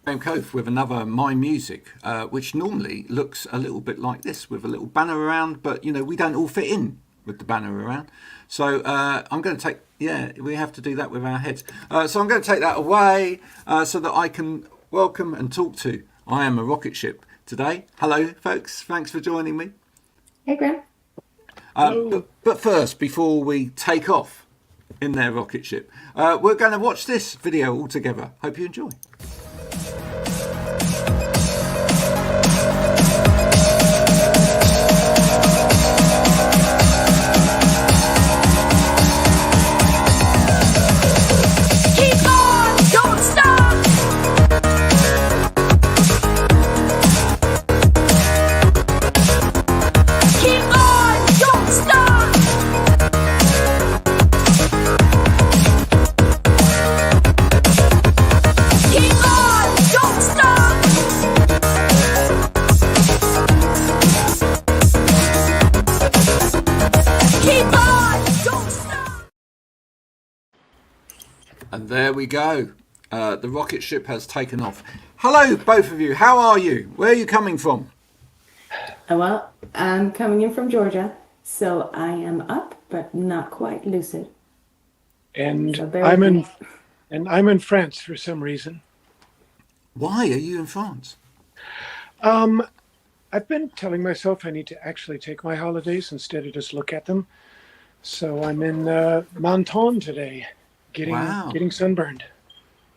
Graham Cove with another My Music, which normally looks a little bit like this with a little banner around, but we don't all fit in with the banner around. So I'm going to take, we have to do that with our heads. So I'm going to take that away so that I can welcome and talk to I Am A Rocketship today. Hello, folks. Thanks for joining me. Hey, Graham. But first, before we take off in their rocket ship, we're going to watch this video all together. Hope you enjoy. And there we go. The rocket ship has taken off. Hello, both of you. How are you? Where are you coming from? Well, I'm coming in from Georgia, so I am up, but not quite lucid. And So I'm in France for some reason. Why are you in France? I've been telling myself I need to actually take my holidays instead of just look at them. So I'm in Menton today, getting sunburned.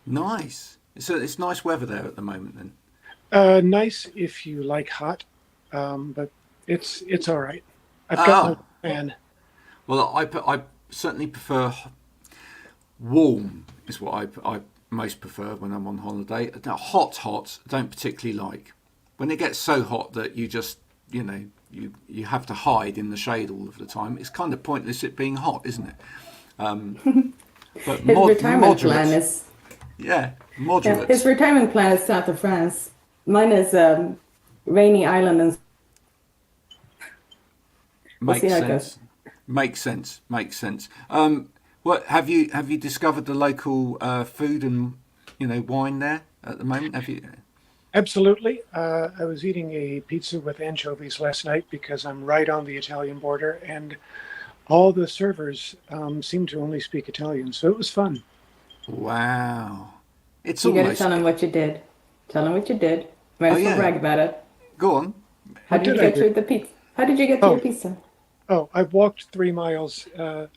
Nice. It's nice weather there at the moment then. Nice if you like hot, but it's all right. I've got no fan. Well, I certainly prefer warm is what I most prefer when I'm on holiday. Now, hot, I don't particularly like. When it gets so hot that you just, you have to hide in the shade all of the time, it's kind of pointless it being hot, isn't it? But his retirement plan is... Yeah, moderate. Yeah, his retirement plan is south of France. Mine is rainy island and... Makes sense. What have you discovered the local food and wine there at the moment? Have you? Absolutely. I was eating a pizza with anchovies last night because I'm right on the Italian border, and all the servers seem to only speak Italian, so it was fun. Wow. You got to tell him what you did. Tell him what you did. Might as well brag about it. Go on. How did you get through the pizza? How did you get to your pizza? Oh, I walked 3 hours to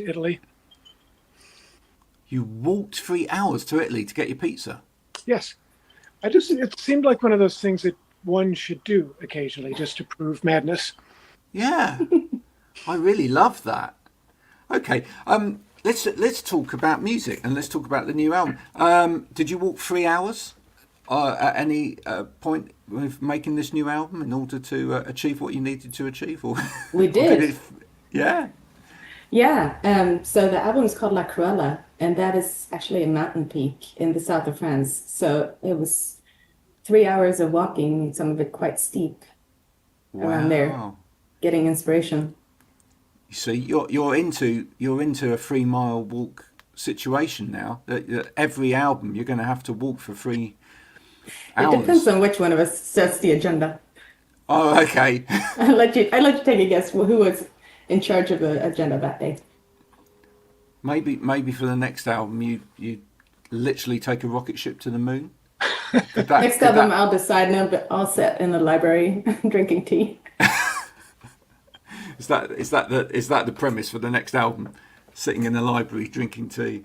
Italy. You walked 3 hours to Italy to get your pizza? Yes. It seemed like one of those things that one should do occasionally just to prove madness. Yeah. I really love that. Okay. Let's talk about music and let's talk about the new album. Did you walk 3 hours at any point with making this new album in order to achieve what you needed to achieve? Or we did. Yeah. Yeah. So the album is called La Cruella, and that is actually a mountain peak in the south of France. So it was 3 hours of walking, some of it quite steep around there, getting inspiration. You see, you're into a 3 mile walk situation now. That every album you're going to have to walk for 3 hours. It depends on which one of us sets the agenda. Oh, okay. I'll let you take a guess who was in charge of the agenda that day. Maybe for the next album you literally take a rocket ship to the moon. Next album I'll decide, and I'll be all set in the library drinking tea. Is that the premise for the next album? Sitting in the library drinking tea.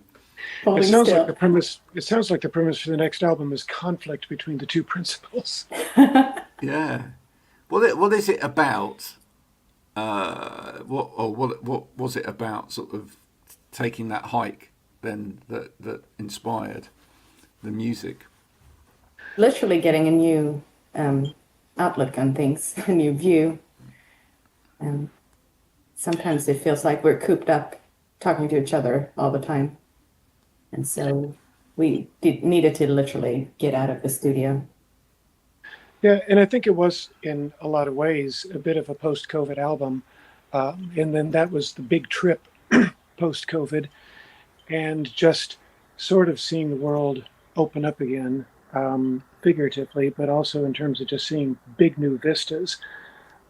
It sounds like the premise for the next album is conflict between the two principals. Yeah. What is it about? What was it about? Sort of taking that hike then that inspired the music. Literally getting a new outlook on things, a new view. Sometimes it feels like we're cooped up talking to each other all the time. And so we needed to literally get out of the studio. Yeah, and I think it was, in a lot of ways, a bit of a post-COVID album. And then that was the big trip post-COVID. And just sort of seeing the world open up again, figuratively, but also in terms of just seeing big new vistas.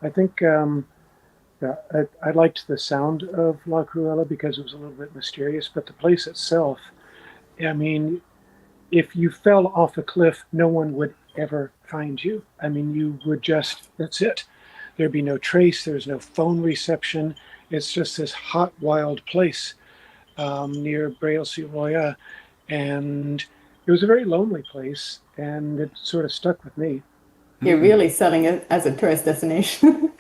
I think yeah, I liked the sound of La Cruella because it was a little bit mysterious, but the place itself, I mean, if you fell off a cliff, no one would ever find you. I mean, you would just, that's it. There'd be no trace, there's no phone reception. It's just this hot, wild place near Braille-sur-Loire. And it was a very lonely place, and it sort of stuck with me. You're really selling it as a tourist destination.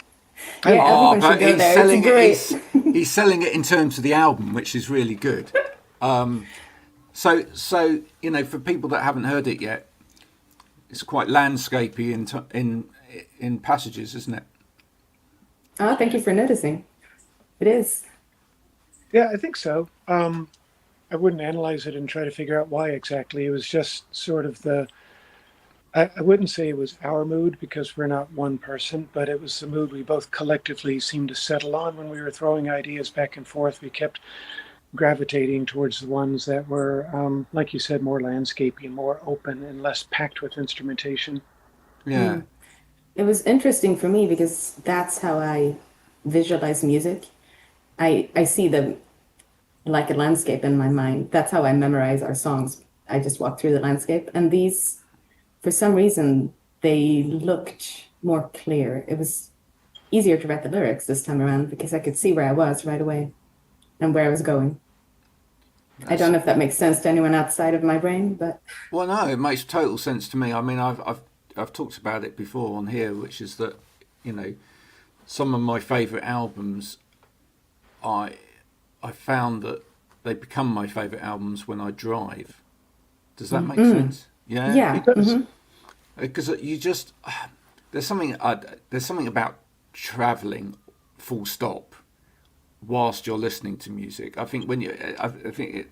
Yeah, Oh, everyone should but go he's there. selling It's it. great. He's selling it in terms of the album, which is really good. So for people that haven't heard it yet, it's quite landscapey in passages, isn't it? Oh, thank you for noticing. It is. Yeah, I think so. I wouldn't analyze it and try to figure out why exactly. It was just sort of I wouldn't say it was our mood because we're not one person, but it was the mood we both collectively seemed to settle on when we were throwing ideas back and forth. We kept gravitating towards the ones that were, like you said, more landscapey and more open and less packed with instrumentation. Yeah. It was interesting for me because that's how I visualize music. I see the like a landscape in my mind. That's how I memorize our songs. I just walk through the landscape. And these, for some reason, they looked more clear. It was easier to write the lyrics this time around because I could see where I was right away and where I was going. I don't know if that makes sense to anyone outside of my brain, but Well, no, it makes total sense to me. I mean, I've talked about it before on here, which is that, some of my favourite albums, I found that they become my favourite albums when I drive. Does that make sense? Yeah. yeah. Because you just there's something about travelling, full stop, whilst you're listening to music. I think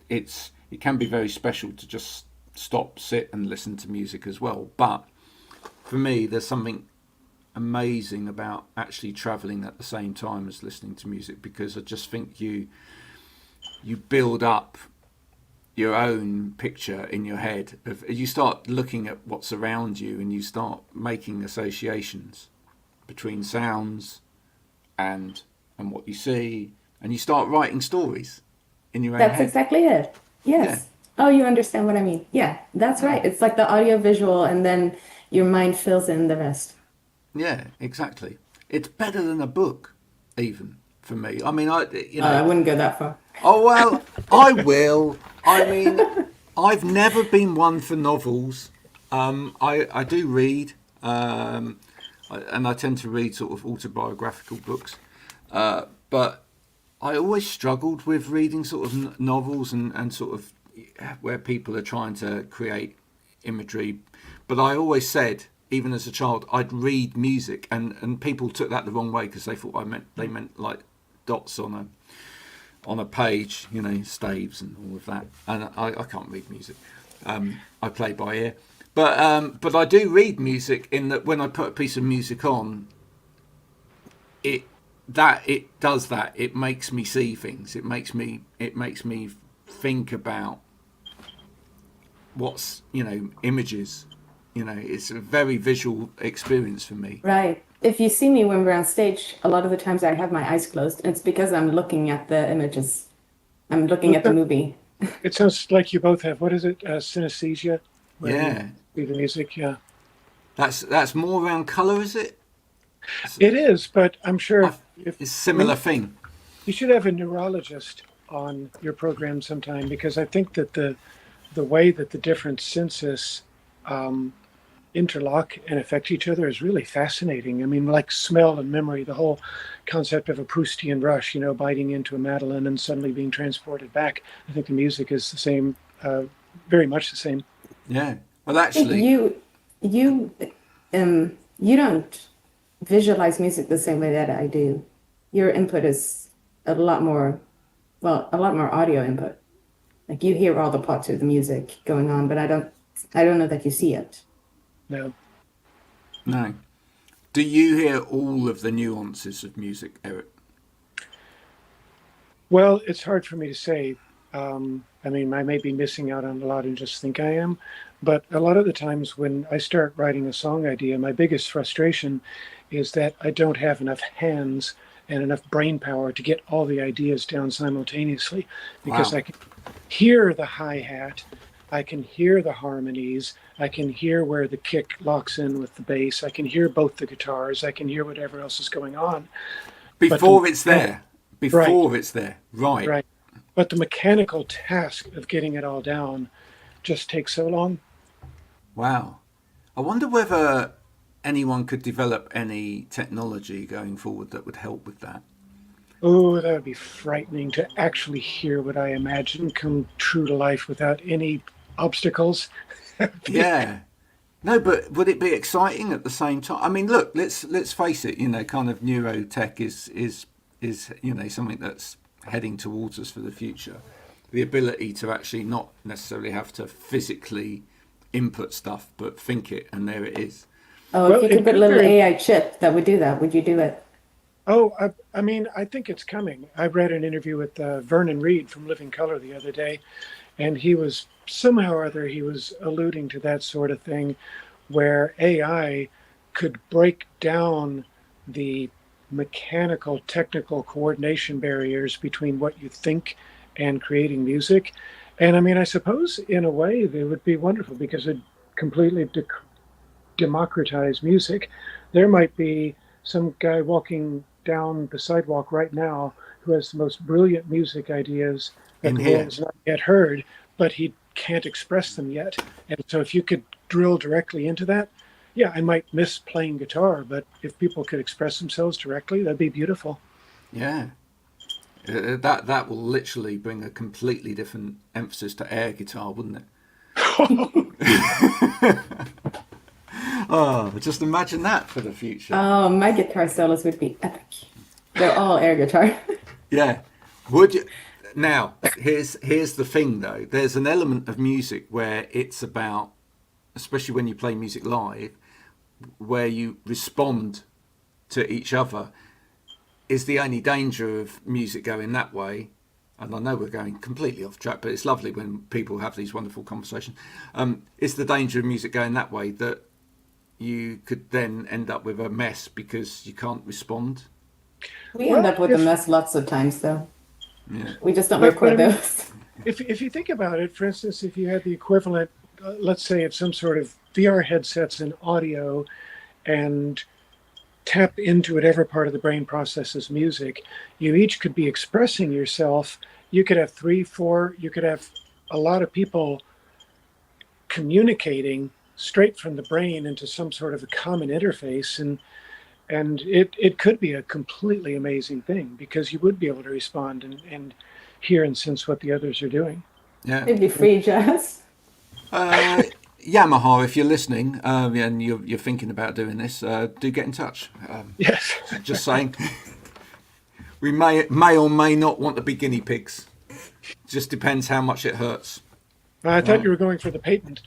it can be very special to just stop, sit, and listen to music as well. But for me, there's something amazing about actually travelling at the same time as listening to music, because I just think you build up your own picture in your head. You start looking at what's around you and you start making associations between sounds and what you see, and you start writing stories in your own That's head. exactly it. Yes. Oh, you understand what I mean. Yeah, that's right. It's like the audio visual, and then your mind fills in the rest. Yeah, exactly. It's better than a book, even for me. I mean, I wouldn't go that far. Oh, well, I will. I mean, I've never been one for novels. I do read, and I tend to read sort of autobiographical books. But I always struggled with reading sort of novels and sort of where people are trying to create imagery. But I always said, even as a child, I'd read music, and people took that the wrong way because they thought they meant like dots on a page, staves and all of that. And I can't read music. I play by ear. But I do read music in that when I put a piece of music on, it does that. It makes me see things. It makes me think about what's, images. It's a very visual experience for me. Right. If you see me when we're on stage, a lot of the times I have my eyes closed. It's because I'm looking at the images. I'm looking at the movie. It sounds like you both have, what is it, synesthesia? Yeah. You see the music, yeah. That's more around colour, is it? It is, but I'm sure It's a similar thing. You should have a neurologist on your program sometime, because I think that the way that the different senses interlock and affect each other is really fascinating. I mean, like smell and memory, the whole concept of a Proustian rush, biting into a Madeleine and suddenly being transported back. I think the music is the same, very much the same. Yeah. Well, actually, You don't visualize music the same way that I do. Your input is a lot more audio input. Like you hear all the parts of the music going on, but I don't know that you see it. No. Do you hear all of the nuances of music, Eric? Well, it's hard for me to say. I mean, I may be missing out on a lot and just think I am. But a lot of the times when I start writing a song idea, my biggest frustration is that I don't have enough hands and enough brain power to get all the ideas down simultaneously, because Wow. I can hear the hi-hat, I can hear the harmonies, I can hear where the kick locks in with the bass, I can hear both the guitars, I can hear whatever else is going on. But Before it's there. right, Before it's there. Right. right. But the mechanical task of getting it all down just takes so long. Wow. I wonder whether anyone could develop any technology going forward that would help with that. Oh, that would be frightening to actually hear what I imagine come true to life without any obstacles. Yeah. No, but would it be exciting at the same time? I mean, look, let's face it. Kind of neurotech is something that's heading towards us for the future. The ability to actually not necessarily have to physically input stuff, but think it, and there it is. Oh, Well, if you could it put a could little very, AI chip that would do that, would you do it? oh, I mean, I think it's coming. I read an interview with Vernon Reed from Living Color the other day, and he was somehow or other, he was alluding to that sort of thing where AI could break down the mechanical, technical coordination barriers between what you think and creating music. And I mean, I suppose in a way they would be wonderful because it completely democratize music. There might be some guy walking down the sidewalk right now who has the most brilliant music ideas that In the world here. has not yet heard, but he can't express them yet. And so if you could drill directly into that, yeah, I might miss playing guitar, but if people could express themselves directly, that'd be beautiful. Yeah. That will literally bring a completely different emphasis to air guitar, wouldn't it? Oh, just imagine that for the future. Oh, my guitar solos would be epic. They're all air guitar. Yeah. Would you? Now, here's the thing though. There's an element of music where it's about, especially when you play music live, where you respond to each other. Is the only danger of music going that way. And I know we're going completely off track, but it's lovely when people have these wonderful conversations. It's the danger of music going that way that you could then end up with a mess because you can't respond. We end Well, up with a mess lots of times, though. Yeah. We just don't but I record mean, those. if you think about it, for instance, if you had the equivalent, let's say, of some sort of VR headsets and audio and tap into whatever part of the brain processes music, you each could be expressing yourself. You could have three, four, you could have a lot of people communicating straight from the brain into some sort of a common interface. And it could be a completely amazing thing because you would be able to respond and hear and sense what the others are doing. Yeah. It'd be free jazz. Yamaha, if you're listening and you're thinking about doing this, do get in touch. Yes. Just saying. We may or may not want to be guinea pigs. Just depends how much it hurts. I thought you were going for the patent.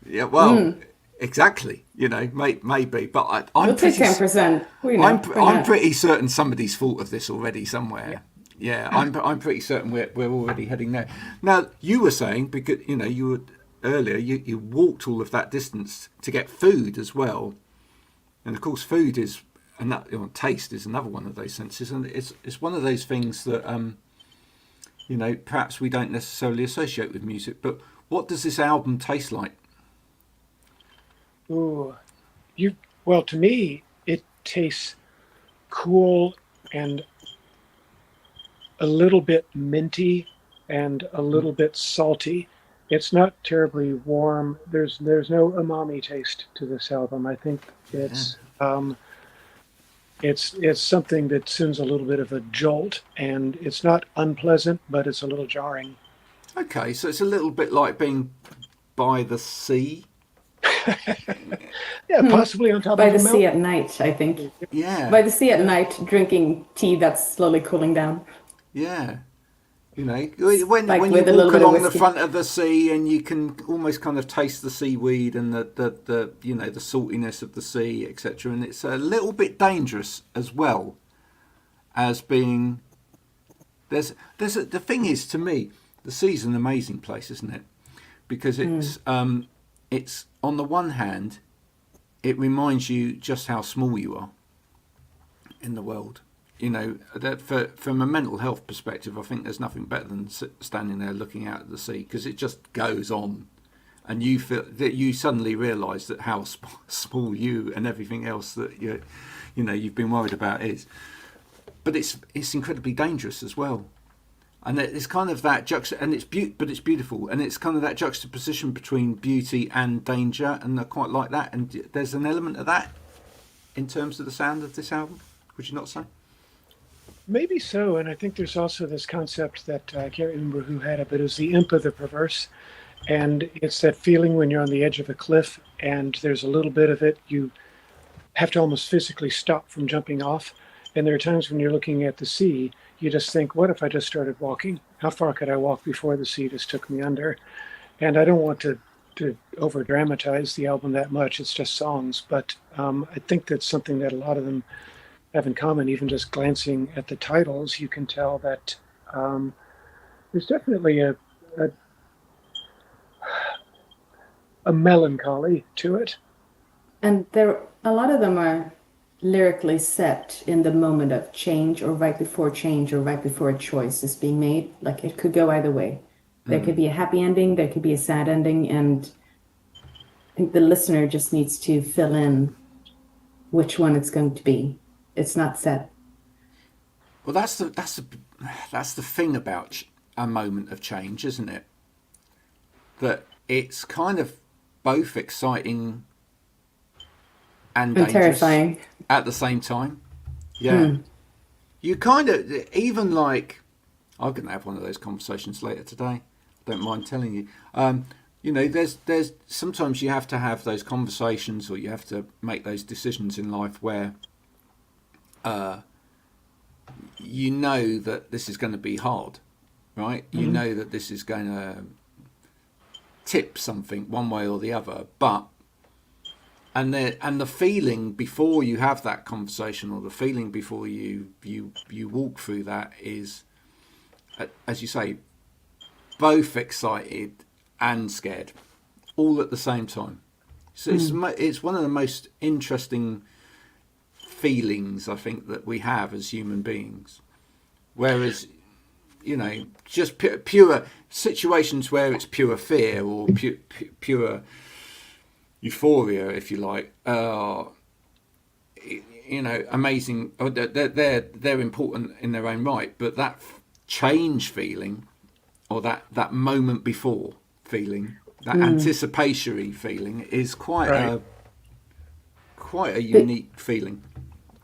Yeah, well, exactly. Maybe, but I'm We'll take pretty. 10%. We know. I'm Why not? pretty certain somebody's thought of this already somewhere. Yeah, I'm pretty certain we're already heading there. Now, you were saying because you were earlier you walked all of that distance to get food as well, and of course, food is and that taste is another one of those senses, and it's one of those things that perhaps we don't necessarily associate with music. But what does this album taste like? Ooh, well, to me, it tastes cool and a little bit minty and a little bit salty. It's not terribly warm. There's no umami taste to this album. I think it's something that sends a little bit of a jolt, and it's not unpleasant, but it's a little jarring. Okay, so it's a little bit like being by the sea. Yeah, possibly on top By of the a sea mountain. at night, I think. Yeah. By the sea at night, drinking tea that's slowly cooling down. Yeah. When Like you with a walk little bit of along the whiskey. front of the sea and you can almost kind of taste the seaweed and the the saltiness of the sea, etc. And it's a little bit dangerous as well as being. The thing is, to me, the sea's an amazing place, isn't it? Because it's it's on the one hand, it reminds you just how small you are in the world. You know, that from a mental health perspective, I think there's nothing better than standing there looking out at the sea, because it just goes on, and you feel that you suddenly realise that how small you and everything else that you've been worried about is. But it's incredibly dangerous as well, and it's kind of that but it's beautiful, and it's kind of that juxtaposition between beauty and danger, and I quite like that. And there's an element of that in terms of the sound of this album. Would you not say? Maybe so, and I think there's also this concept that I can't remember who had it, but it was the imp of the perverse, and it's that feeling when you're on the edge of a cliff and there's a little bit of it, you have to almost physically stop from jumping off. And there are times when you're looking at the sea, you just think, what if I just started walking? How far could I walk before the sea just took me under? And I don't want to over dramatize the album that much, it's just songs, but I think that's something that a lot of them have in common. Even just glancing at the titles, you can tell that there's definitely a melancholy to it. And a lot of them are lyrically set in the moment of change, or right before change, or right before a choice is being made. Like, it could go either way. There could be a happy ending, there could be a sad ending, and I think the listener just needs to fill in which one it's going to be. It's not set. Well, that's the thing about a moment of change, isn't it? That it's kind of both exciting and dangerous, terrifying at the same time. Yeah. You kind of, even like, I'm going to have one of those conversations later today. Don't mind telling you. You know, there's sometimes you have to have those conversations, or you have to make those decisions in life where you know that this is going to be hard, right? You know that this is going to tip something one way or the other, but and the feeling before you have that conversation, or the feeling before you walk through that, is, as you say, both excited and scared, all at the same time. So it's one of the most interesting feelings, I think, that we have as human beings. Whereas, you know, just pure situations where it's pure fear or pure euphoria, if you like, you know, amazing. They're important in their own right, but that change feeling, or that moment before feeling, that anticipatory feeling, is quite a unique feeling.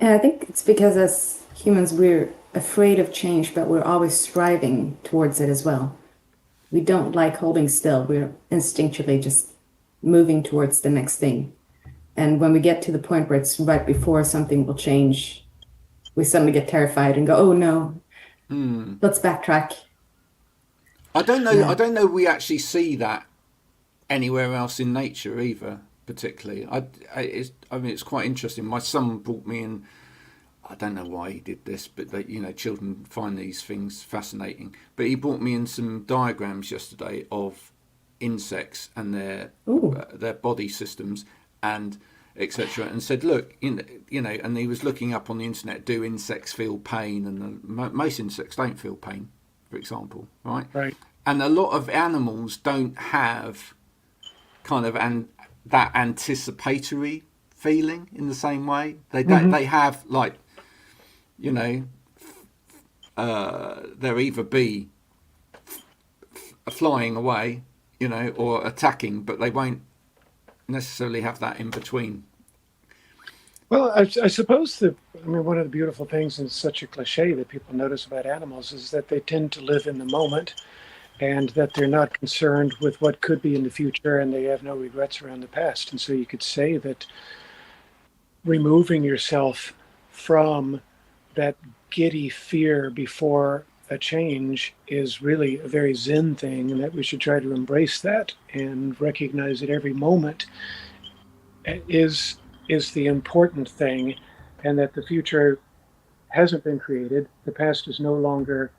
And I think it's because as humans, we're afraid of change, but we're always striving towards it as well. We don't like holding still. We're instinctually just moving towards the next thing. And when we get to the point where it's right before something will change, we suddenly get terrified and go, oh no, let's backtrack. I don't know. Yeah. I don't know. We actually see that anywhere else in nature either, particularly. I mean, it's quite interesting. My son brought me in. I don't know why he did this, but you know, children find these things fascinating. But he brought me in some diagrams yesterday of insects and their body systems and etc. And said, look, you know, and he was looking up on the internet, do insects feel pain? And most insects don't feel pain, for example, right? Right. And a lot of animals don't have kind of that anticipatory feeling in the same way. They have, like, you know, they'll either be flying away, you know, or attacking, but they won't necessarily have that in between. Well, I suppose one of the beautiful things, and it's such a cliche that people notice about animals, is that they tend to live in the moment, and that they're not concerned with what could be in the future, and they have no regrets around the past. And so you could say that removing yourself from that giddy fear before a change is really a very Zen thing, and that we should try to embrace that and recognize that every moment is the important thing, and that the future hasn't been created. The past is no longer,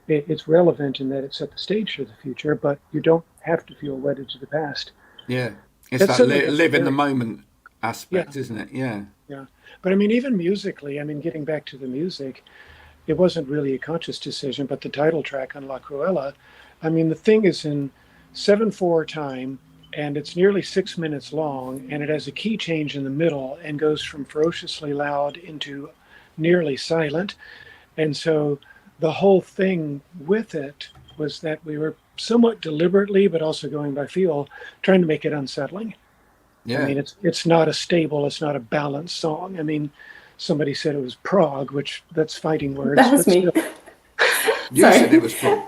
it's relevant in that it set the stage for the future, but you don't have to feel wedded to the past. Yeah. It's That's that certainly live in the very, moment aspect, yeah, isn't it? Yeah. yeah. But I mean, even musically, I mean, getting back to the music, it wasn't really a conscious decision, but the title track on La Cruella, I mean, the thing is in 7/4 time, and it's nearly 6 minutes long, and it has a key change in the middle and goes from ferociously loud into nearly silent. And so the whole thing with it was that we were somewhat deliberately, but also going by feel, trying to make it unsettling. I Yeah. mean, it's not a stable, it's not a balanced song. I mean, somebody said it was prog, which that's fighting words, That was but me. still. You said it Sorry. was prog.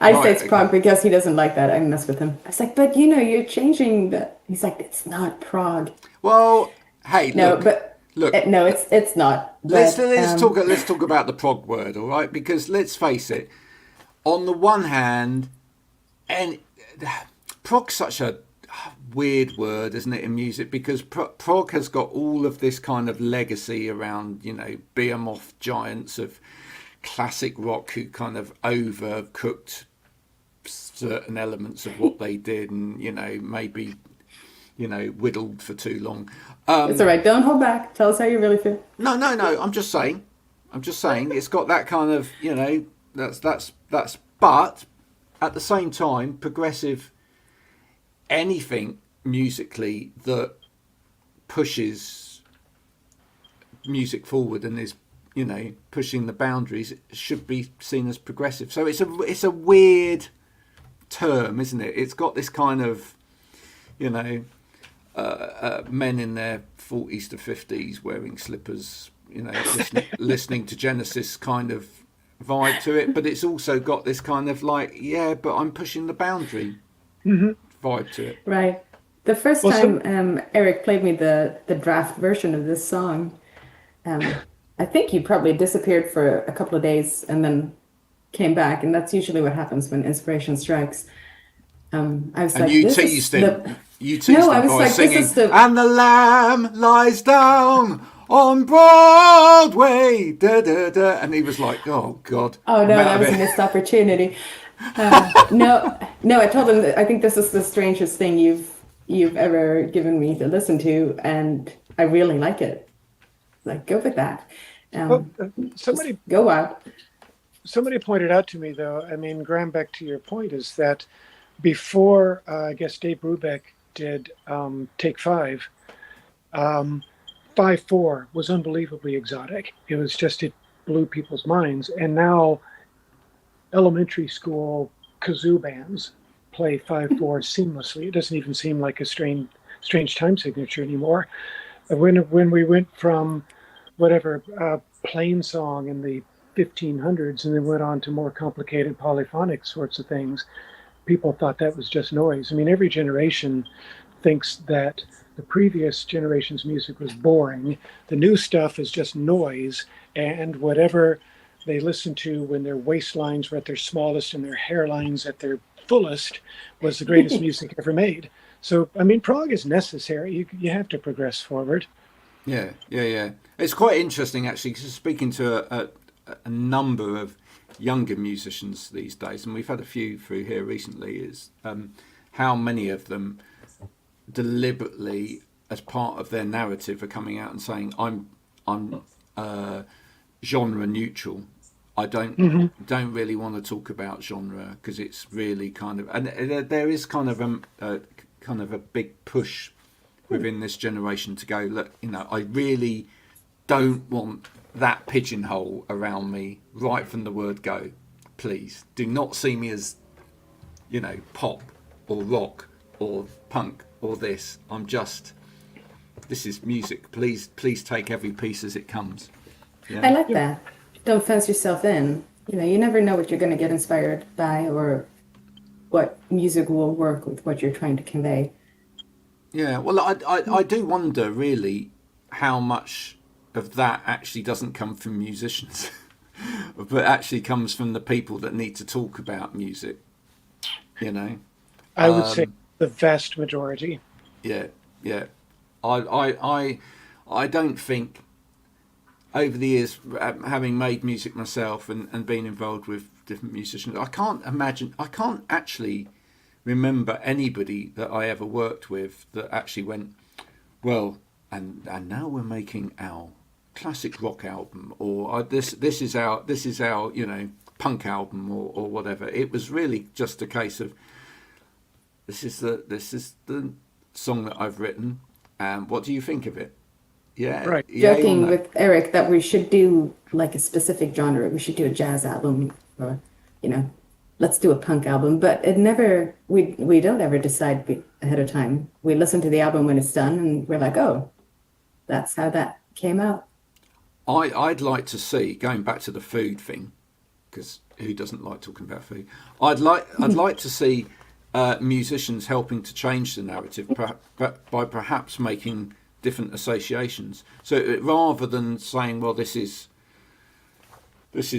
I say Right. it's prog Okay. because he doesn't like that. I mess with him. I was like, but you're changing the. He's like, it's not prog. Well, hey, No, look, but look. no, it's not. Let's But let's talk about the prog word, all right? Because let's face it. On the one hand, and prog's such a weird word, isn't it, in music? Because prog has got all of this kind of legacy around, behemoth giants of classic rock who kind of overcooked certain elements of what they did, and maybe whittled for too long. it's all right. Don't hold back. Tell us how you really feel. No, no, no. I'm just saying. It's got that kind of, that's. But at the same time, progressive, anything musically that pushes music forward and is, pushing the boundaries should be seen as progressive. So it's a weird term, isn't it? It's got this kind of, men in their 40s to 50s wearing slippers, listening to Genesis kind of vibe to it, but it's also got this kind of like, yeah, but I'm pushing the boundary vibe to it. Right. The first Well, time so, Eric played me the draft version of this song, I think he probably disappeared for a couple of days and then came back, and that's usually what happens when inspiration strikes. I was And like, you this is teased him. the. You teased No, I him was by like, this singing, is the. "And the Lamb lies down on Broadway," da da da, and he was like, "Oh God, Oh I'm no, out that of was a it." missed opportunity. No, no, I told him that I think this is the strangest thing you've ever given me to listen to, and I really like it. Like, go with that. well, Just somebody go out. somebody pointed out to me though. I mean, Graham, back to your point, is that before I guess Dave Brubeck did Take Five, 5/4 was unbelievably exotic. It was just it blew people's minds, and now elementary school kazoo bands play 5/4 seamlessly. It doesn't even seem like a strange time signature anymore. When we went from whatever plain song in the 1500s and then went on to more complicated polyphonic sorts of things, people thought that was just noise. I mean, every generation thinks that the previous generation's music was boring. The new stuff is just noise, and whatever they listen to when their waistlines were at their smallest and their hairlines at their fullest was the greatest music ever made. So, I mean, prog is necessary. You have to progress forward. Yeah, yeah, yeah. It's quite interesting actually, 'cause speaking to a number of younger musicians these days, and we've had a few through here recently, is how many of them deliberately, as part of their narrative, are coming out and saying, I'm genre neutral. I don't really want to talk about genre because it's really kind of, and there is kind of a big push within this generation to go, look, I really don't want that pigeonhole around me right from the word go. Please do not see me as, pop or rock or punk or this. This is music. Please take every piece as it comes. I Yeah. like that. Don't fence yourself in. You never know what you're going to get inspired by or what music will work with what you're trying to convey. Yeah, well, I do wonder really how much of that actually doesn't come from musicians, but actually comes from the people that need to talk about music. You know, I would say the vast majority. yeah, yeah. I don't think over the years, having made music myself and being involved with different musicians, I can't actually remember anybody that I ever worked with that actually went, well, and now we're making our classic rock album, or this is our punk album, or whatever. It was really just a case of this is the song that I've written, and what do you think of it? Yeah, Right. Joking with Eric that we should do like a specific genre. We should do a jazz album, or let's do a punk album. But it never we don't ever decide ahead of time. We listen to the album when it's done, and we're like, oh, that's how that came out. I'd like to see, going back to the food thing, because who doesn't like talking about food? I'd like to see musicians helping to change the narrative by perhaps making different associations. So rather than saying, well, this is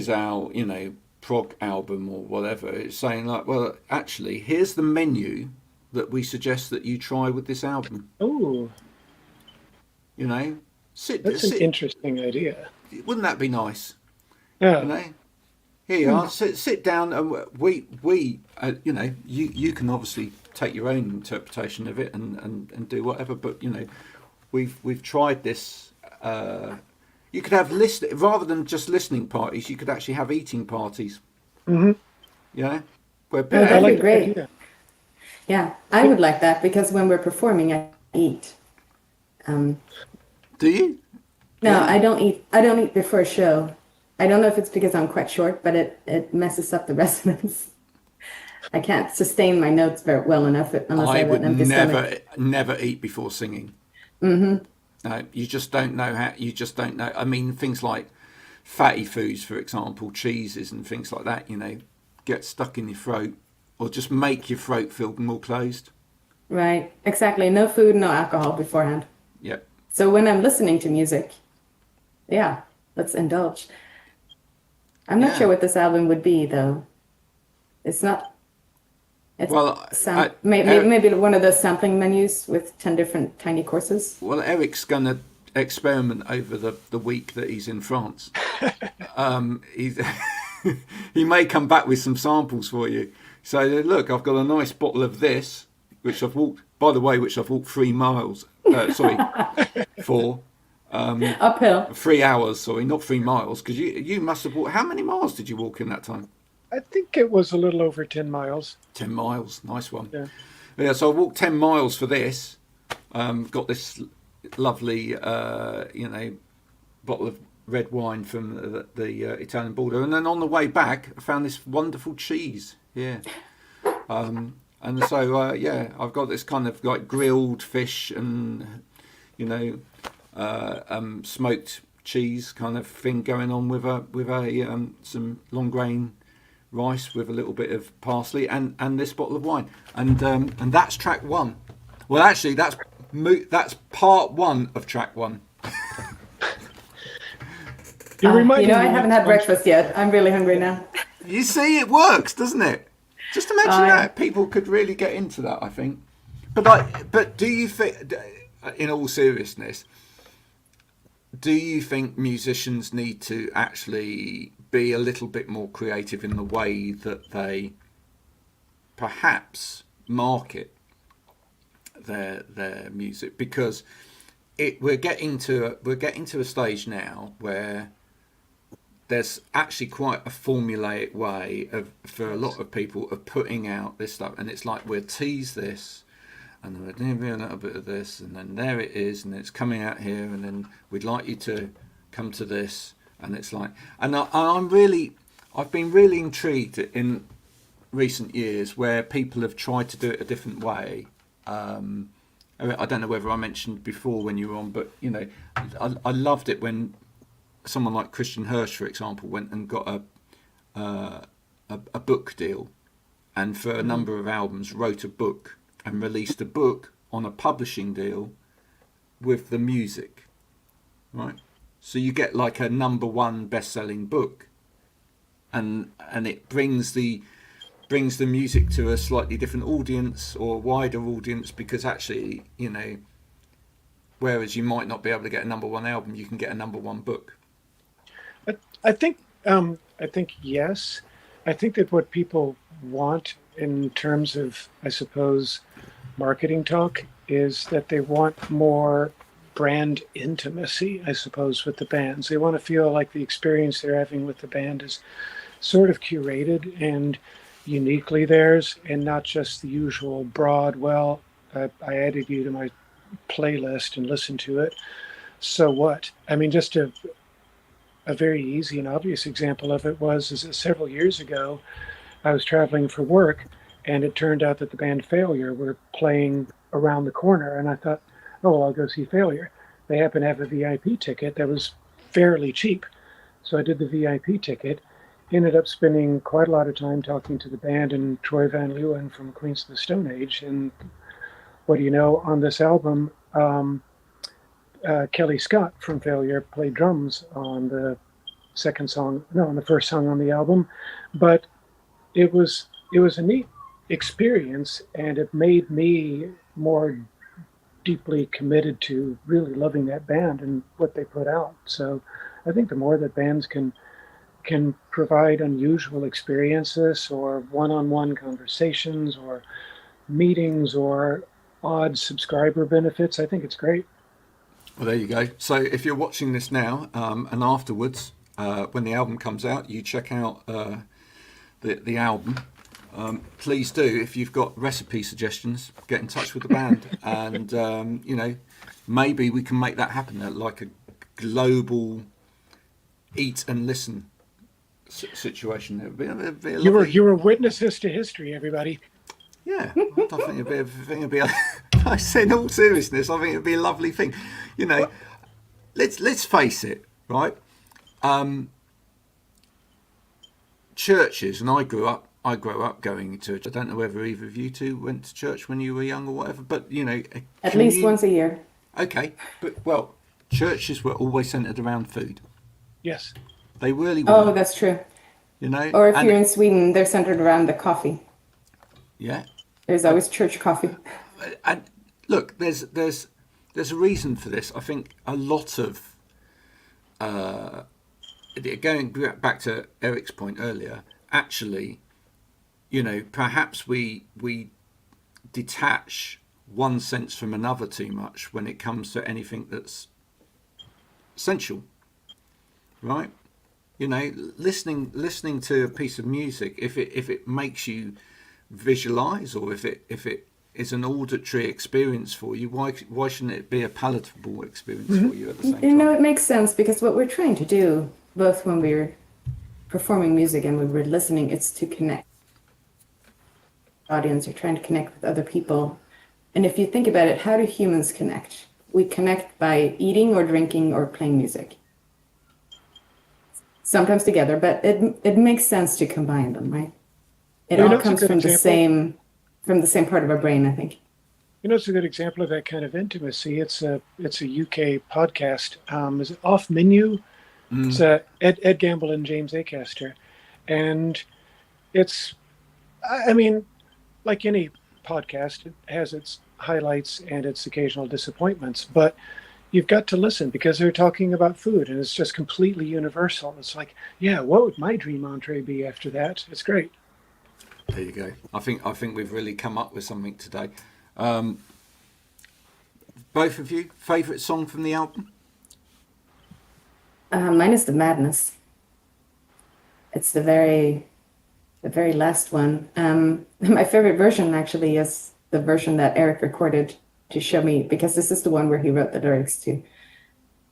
our prog album or whatever, it's saying like, well, actually, here's the menu that we suggest that you try with this album. Oh, That's an interesting idea. Wouldn't that be nice? Yeah. Here you are. Sit down, and we you can obviously take your own interpretation of it and do whatever. But we've tried this. You could have rather than just listening parties. You could actually have eating parties. Mm-hmm. Where That'd like be great. idea. Yeah, I would like that because when we're performing, I eat. Do you? No, Yeah. I don't eat. I don't eat before a show. I don't know if it's because I'm quite short, but it messes up the resonance. I can't sustain my notes very well enough unless I I have would an empty stomach. never eat before singing. Mm-hmm. No, you just don't know how. You just don't know. I mean, things like fatty foods, for example, cheeses and things like that. Get stuck in your throat, or just make your throat feel more closed. Right, exactly. No food, no alcohol beforehand. Yep. So when I'm listening to music, yeah, let's indulge. I'm not Yeah. sure what this album would be, though. It's not. It's Well, maybe one of those sampling menus with 10 different tiny courses. Well, Eric's going to experiment over the week that he's in France. He's, he may come back with some samples for you. So look, I've got a nice bottle of this, which I've walked 3 miles. Sorry, 4. Uphill. 3 hours. Sorry, not 3 miles, because you must have walked. How many miles did you walk in that time? I think it was a little over 10 miles. 10 miles. Nice one. Yeah. So I walked 10 miles for this. Got this lovely, bottle of red wine from the Italian border, and then on the way back, I found this wonderful cheese. Yeah. And so I've got this kind of like grilled fish and smoked cheese kind of thing going on with some long grain rice with a little bit of parsley and this bottle of wine, and that's track 1. Well, actually, that's part 1 of track 1. I haven't had breakfast yet. I'm really hungry now. You see, it works, doesn't it? Just imagine that people could really get into that. I think, but do you think, in all seriousness, do you think musicians need to actually be a little bit more creative in the way that they perhaps market their music? Because we're getting to a stage now where there's actually quite a formulaic way for a lot of people of putting out this stuff, and it's like we'll tease this, and then we're doing a little bit of this, and then there it is, and it's coming out here, and then we'd like you to come to this, and it's like, and I've been really intrigued in recent years where people have tried to do it a different way. I don't know whether I mentioned before when you were on, but I loved it when someone like Christian Hirsch, for example, went and got a book deal, and for a number of albums wrote a book and released a book on a publishing deal with the music, right? So you get like a number 1 best-selling book, and it brings the music to a slightly different audience or a wider audience, because actually, whereas you might not be able to get a number 1 album, you can get a number 1 book. I think yes. I think that what people want in terms of, I suppose, marketing talk is that they want more brand intimacy, I suppose, with the bands. They want to feel like the experience they're having with the band is sort of curated and uniquely theirs, and not just the usual broad, well, I added you to my playlist and listened to it. So what? I mean, just a very easy and obvious example of it is that several years ago, I was traveling for work, and it turned out that the band Failure were playing around the corner, and I thought, oh, well, I'll go see Failure. They happen to have a VIP ticket that was fairly cheap. So I did the VIP ticket, ended up spending quite a lot of time talking to the band and Troy Van Leeuwen from Queens of the Stone Age. And what do you know, on this album, Kelly Scott from Failure played drums on the on the first song on the album. But it was a neat experience, and it made me more deeply committed to really loving that band and what they put out. So I think the more that bands can provide unusual experiences or one-on-one conversations or meetings or odd subscriber benefits, I think it's great. Well, there you go. So if you're watching this now, and afterwards, when the album comes out, you check out the album. Please do. If you've got recipe suggestions, get in touch with the band, and maybe we can make that happen. Like a global eat and listen situation. It'd be a You were witnesses to history, everybody. Yeah, I think it'd be. I say in all seriousness, I think it'd be a lovely thing. Let's face it, right? Churches, and I grew up going to church. I don't know whether either of you two went to church when you were young or whatever, but at least once a year. Okay, but churches were always centered around food. Yes, they really were. Oh, that's true. Or if you're in Sweden, they're centered around the coffee. Yeah, there's always church coffee. And look, there's a reason for this. I think a lot of going back to Eric's point earlier, actually, perhaps we detach one sense from another too much when it comes to anything that's essential, right? Listening to a piece of music, if it makes you visualize, or if it is an auditory experience for you, why shouldn't it be a palatable experience for you at the same time? It makes sense, because what we're trying to do, both when we're performing music and when we're listening, it's to connect. Audience, you're trying to connect with other people. And if you think about it, how do humans connect? We connect by eating or drinking or playing music. Sometimes together, but it makes sense to combine them, right? It all comes from the same part of our brain, I think. It's a good example of that kind of intimacy. It's a UK podcast. Is it Off Menu? It's Ed Gamble and James Acaster, and it's, I mean, like any podcast, it has its highlights and its occasional disappointments, but you've got to listen because they're talking about food, and it's just completely universal. It's like, yeah, what would my dream entree be after that? It's great. There you go. I think we've really come up with something today. Both of you, favourite song from the album? Mine is The Madness. It's the very last one. My favorite version actually is the version that Eric recorded to show me, because this is the one where he wrote the lyrics to.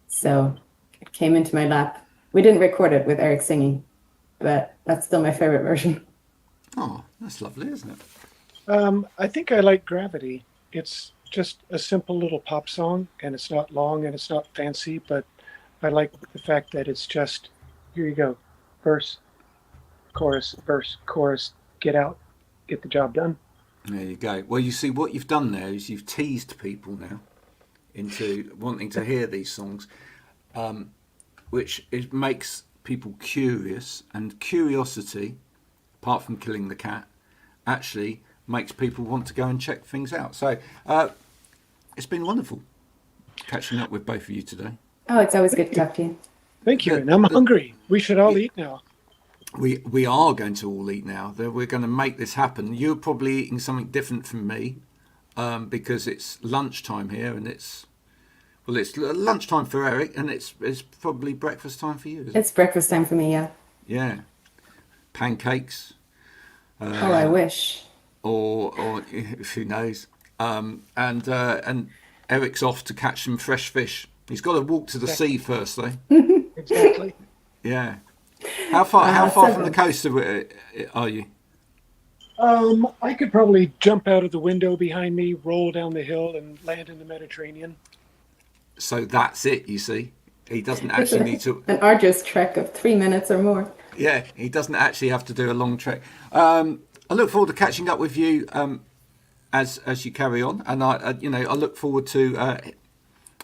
So it came into my lap. We didn't record it with Eric singing, but that's still my favorite version. Oh, that's lovely, isn't it? I think I like Gravity. It's just a simple little pop song, and it's not long and it's not fancy, but I like the fact that it's just, here you go, verse, chorus, get out, get the job done. There you go. Well, you see, what you've done there is you've teased people now into wanting to hear these songs, which makes people curious, and curiosity, apart from killing the cat, actually makes people want to go and check things out. So it's been wonderful catching up with both of you today. Oh, it's always good to talk to you. Thank you. And I'm hungry. We should all eat now. we are going to all eat now. That we're going to make this happen. You're probably eating something different from me, because it's lunchtime here, and it's lunchtime for Eric, and it's probably breakfast time for you. Isn't it? It's breakfast time for me, yeah. Yeah, pancakes. Oh, I wish. Or who knows? And Eric's off to catch some fresh fish. He's got to walk to the sea first, though. Exactly. Yeah. How far from the coast are you? I could probably jump out of the window behind me, roll down the hill, and land in the Mediterranean. So that's it. You see, he doesn't actually need to. An arduous trek of 3 minutes or more. Yeah, he doesn't actually have to do a long trek. I look forward to catching up with you as you carry on, and I look forward to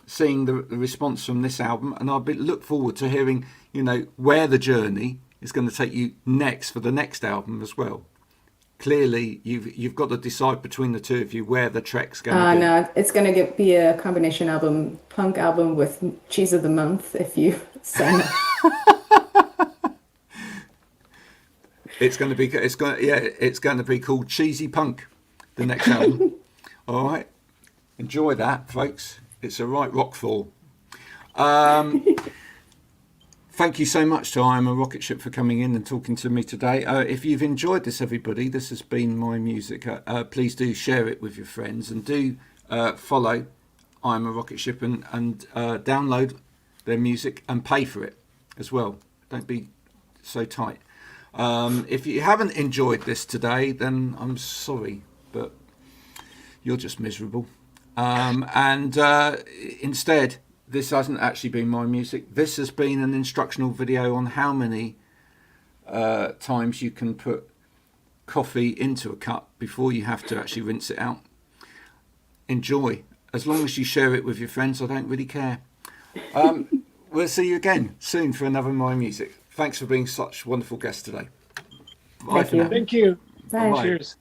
seeing the response from this album, and look forward to hearing where the journey is going to take you next for the next album as well. Clearly, you've got to decide between the two of you where the trek's going to be. No, it's going to be a combination album, punk album with Cheese of the Month, if you sign up. It's going to be called Cheesy Punk, the next album. All right, enjoy that, folks. It's a right rockfall. Thank you so much to I Am A Rocketship for coming in and talking to me today. If you've enjoyed this, everybody, this has been my music. Please do share it with your friends, and do follow I Am A Rocketship and download their music and pay for it as well. Don't be so tight. If you haven't enjoyed this today, then I'm sorry, but you're just miserable. Instead, this hasn't actually been my music. This has been an instructional video on how many times you can put coffee into a cup before you have to actually rinse it out. Enjoy. As long as you share it with your friends, I don't really care. We'll see you again soon for another My Music. Thanks for being such wonderful guests today. Bye for now. Thank you. Bye. Cheers.